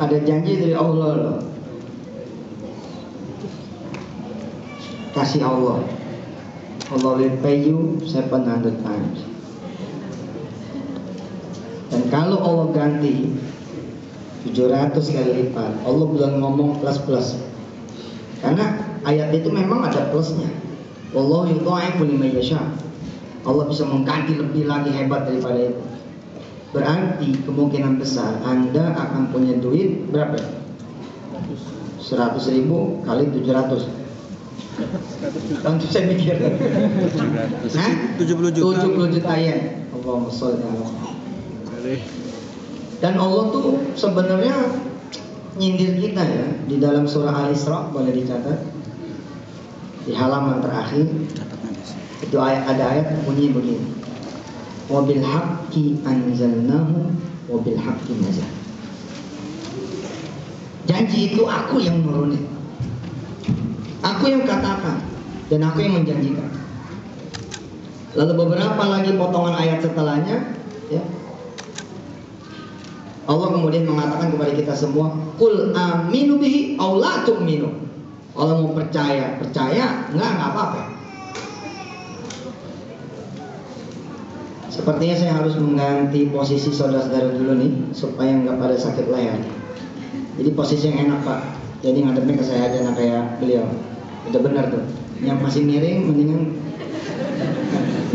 ada janji dari Allah loh. Kasih Allah will pay you 700 times. Dan kalau Allah ganti 700 kali lipat, Allah belum ngomong plus. Karena ayat itu memang ada plusnya. Wallahu yudha'ifu liman yasha. Allah bisa mengganti lebih lagi hebat daripada itu. Berarti kemungkinan besar Anda akan punya duit berapa? 100.000 kali 700. Tentu saya mikir 70 juta yen. Allahumma sholli ala. Dan Allah tuh sebenarnya nyindir kita ya di dalam surah Al-Isra, boleh dicatat di halaman terakhir. Itu ada ayat bunyi begini. Wabil haqqi anzalnahu wabil haqqi nazal. Janji itu aku yang nurunin, aku yang katakan, dan aku yang menjanjikan. Lalu beberapa lagi potongan ayat setelahnya, ya, Allah kemudian mengatakan kepada kita semua, Qul aminu bihi aw la tu'minu. Allah mau percaya, enggak apa-apa. Sepertinya saya harus mengganti posisi saudara-saudara dulu nih, supaya nggak pada sakit leher. Jadi posisi yang enak Pak. Jadi ngadepnya ke saya aja, nah kayak beliau. Udah benar tuh. Yang masih miring mendingan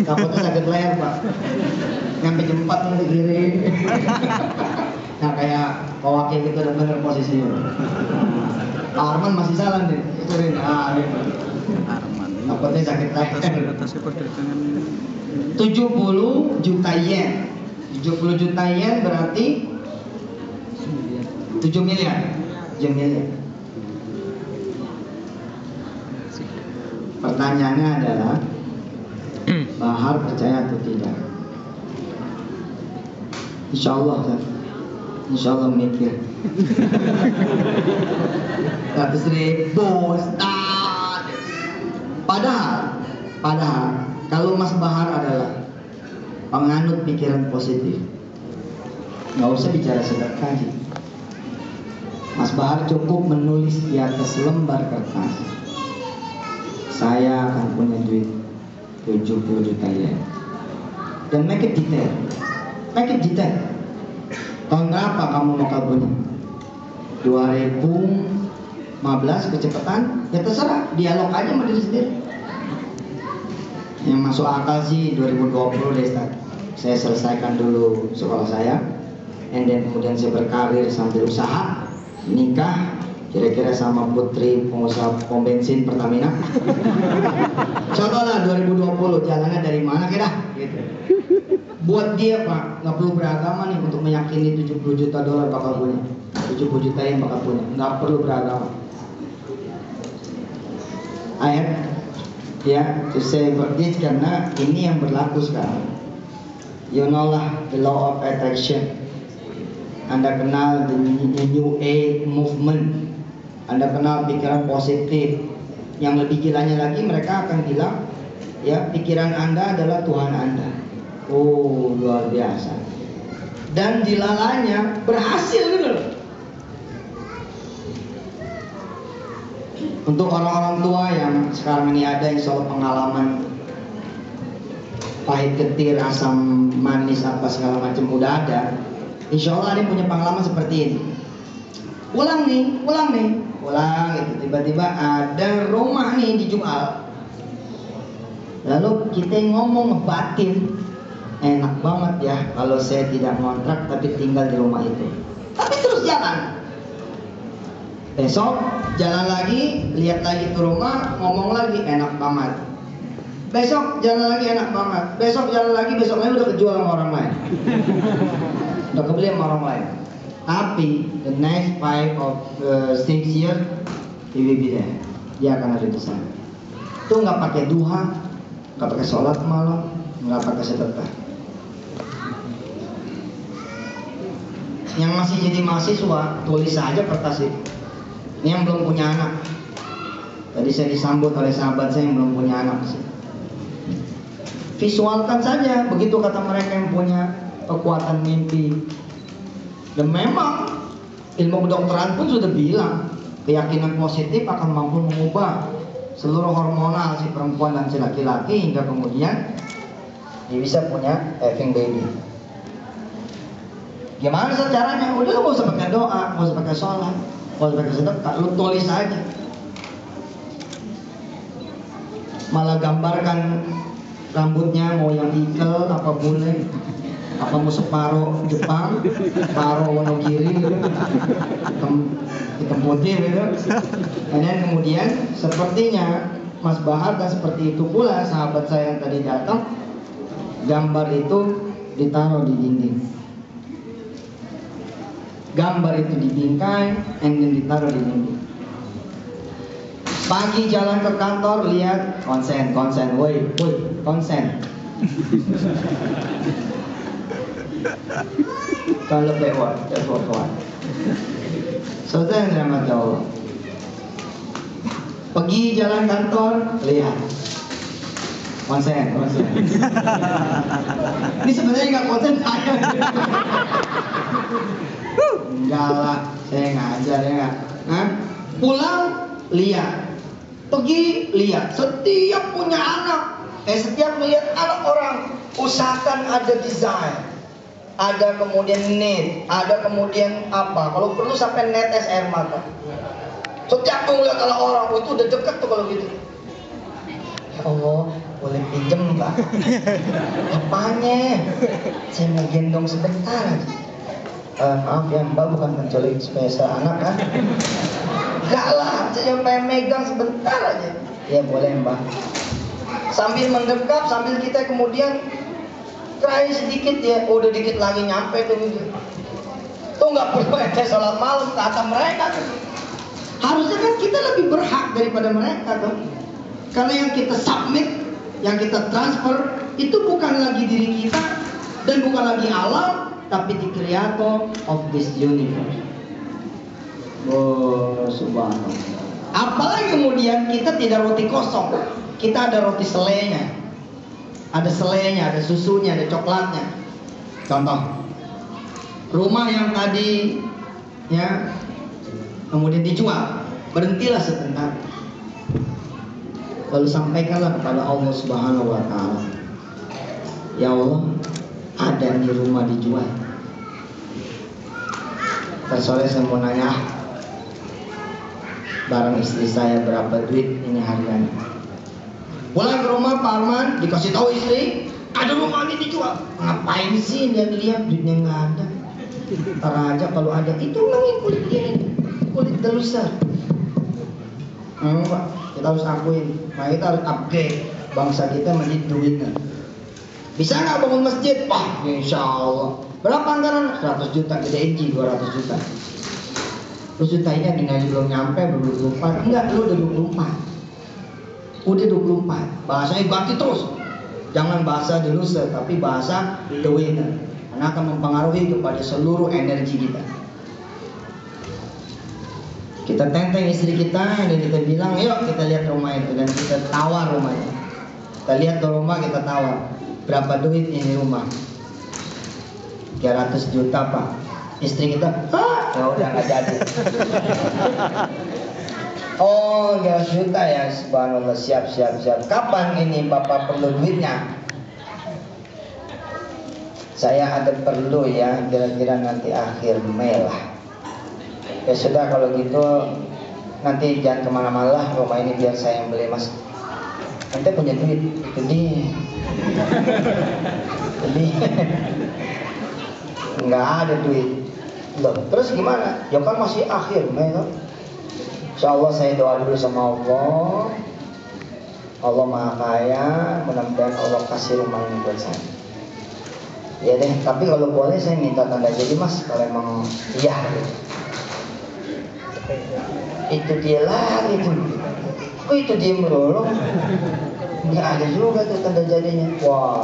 takutnya sakit leher Pak. Nyampe jam 4 nanti kiri. Nah kayak Pak Wakil gitu udah benar posisinya. Pak Arman masih salah nih. Ituin. Takutnya sakit leher. 70 juta yen. 70 juta yen berarti 7 miliar. 7 miliar. Pertanyaannya adalah Bahar percaya atau tidak? Insya Allah kan? Insya Allah mikir 100.000 Ustaz. Padahal kalau Mas Bahar adalah penganut pikiran positif, nggak usah bicara sedekah. Mas Bahar cukup menulis di atas lembar kertas, saya akan punya duit 70 juta yen. Dan make it detail. Tahun berapa kamu bakal punya? 2015 kecepatan? Ya terserah, dialog aja sama diri sendiri. Yang masuk akal sih 2020 deh Ustaz. Saya selesaikan dulu sekolah saya, and then kemudian saya berkarir sambil usaha, nikah, kira-kira sama putri pengusaha pom bensin Pertamina. Contohnya 2020 jalannya dari mana kira? Gitu. Buat dia Pak, nggak perlu beragama nih untuk meyakini 70 juta dolar bakal punya, 70 juta yang bakal punya, nggak perlu beragama. Ayat ya, to say this karena ini yang berlaku sekarang. You know lah the law of attraction. Anda kenal the New Age movement. Anda kenal pikiran positif. Yang lebih gilanya lagi, mereka akan bilang, ya pikiran Anda adalah Tuhan Anda. Oh luar biasa. Dan dilalanya berhasil gitu loh. Untuk orang-orang tua yang sekarang ini ada insya Allah pengalaman pahit getir, asam manis apa segala macam udah ada. Insya Allah ada yang punya pengalaman seperti ini. Ulang nih, gitu. Tiba-tiba ada rumah nih dijual. Lalu kita ngomong ngebatin, enak banget ya kalau saya tidak ngontrak tapi tinggal di rumah itu. Tapi terus jalan. Besok jalan lagi, lihat lagi ke rumah, ngomong lagi enak banget. Besok jalan lagi enak banget. Besok jalan lagi, besoknya udah kejual sama orang lain. Udah kebeli sama orang lain. Tapi the next 5 or 6 years he will be there. Dia akan ada di sana. Itu nggak pakai duha, nggak pakai sholat malam, nggak pakai sedekah. Yang masih jadi mahasiswa, tulis saja kertas itu. Ini yang belum punya anak. Tadi saya disambut oleh sahabat saya yang belum punya anak. Visualkan saja, begitu kata mereka yang punya kekuatan mimpi. Dan memang ilmu kedokteran pun sudah bilang keyakinan positif akan mampu mengubah seluruh hormonal si perempuan dan si laki-laki hingga kemudian dia bisa punya having baby. Gimana caranya? Udah lu gak usah pakai doa, gak usah pakai sholat, gak usah pakai sedekah, lu tulis aja. Malah gambarkan rambutnya mau yang eagle apa bule, apa mau separuh Jepang, separuh Wonogiri gitu, hitam putih gitu. Dan kemudian sepertinya Mas Bahar dan seperti itu pula sahabat saya yang tadi datang, gambar itu ditaruh di dinding. Gambar itu dibingkai, and then ditaruh di dinding. Pagi jalan ke kantor, lihat konsen, woi, konsen. Kalau lewat, saudara yang dirahmati Allah. Pergi jalan kantor, lihat konsen. Ini sebenarnya nggak konsen saya. Enggak lah, saya ngajar ya nggak. Nah, pulang lihat. Pergi lihat, setiap punya anak, setiap melihat anak orang, usahakan ada desain, ada kemudian net, ada kemudian apa, kalau perlu sampai netes air mata. Setiap tuh melihat anak orang, itu udah deket tuh kalau gitu. Ya Allah, boleh pinjem Mbak? Apanya? Saya mau gendong sebentar aja. Maaf ya Mbak, bukan menculik spesial anak kan? Enggak lah, saya pengen megang sebentar aja. Ya boleh Mbak. Sambil mendekat, sambil kita kemudian try sedikit ya, udah dikit lagi nyampe tuh gitu. Tuh nggak perlu sholat malam kata mereka tuh. Harusnya kan kita lebih berhak daripada mereka tuh. Karena yang kita submit, yang kita transfer itu bukan lagi diri kita dan bukan lagi alam, tapi the creator of this universe. Oh, subhanallah. Apalagi kemudian kita tidak roti kosong, kita ada roti selainya, ada selainya, ada susunya, ada coklatnya. Contoh, rumah yang tadi ya kemudian dijual, berhentilah sebentar, lalu sampaikanlah kepada Allah Subhanahu Wa Taala, ya Allah, ada di rumah dijual. Terus saya mau nanya, barang istri saya berapa duit ini harganya? Pulang ke rumah Pak Arman, dikasih tahu istri, ada rumah ini dijual. Ngapain sih dia lihat duitnya nggak ada? Ntar aja kalau ada, itu namanya kulit ini, kulit delusa. Pak, kita harus akuin. Nah kita harus upgrade bangsa kita menjadi duitnya. Bisa nggak bangun masjid? Wah, insya Allah. Berapa anggaran? 100 juta, gedein 200 juta. Terus jutanya tinggal belum nyampe, belum 24. Enggak, lu udah 24. Udah 24. Bahasanya ganti terus. Jangan bahasa delusa, tapi bahasa the winner. Karena akan mempengaruhi kepada seluruh energi kita. Kita tenteng istri kita, dan kita bilang, yuk kita lihat rumah itu, dan kita tawar rumahnya. Kita lihat ke rumah, kita tawar. Berapa duit ini rumah? 300 juta Pak. Istri kita, ya udah nggak jadi. Oh, 300 juta ya, subhanallah, siap. Kapan ini Bapak perlu duitnya? Saya ada perlu ya, kira-kira nanti akhir Mei lah. Ya sudah kalau gitu, nanti jangan kemana-mana lah, rumah ini biar saya yang beli Mas. Nanti punya duit, jadi nggak ada duit. Loh, terus gimana? Ya kan masih akhir Mei kan? Insyaallah saya doa dulu sama Allah. Allah Maha Kaya, mudah-mudahan Allah kasih rumah ini buat saya. Ya deh, tapi kalau boleh saya minta tanda jadi Mas, kalau emang iya gitu. Itu dia lagi tuh. Kok itu dia melolong? Nggak ada juga tuh tanda jadinya. Wah.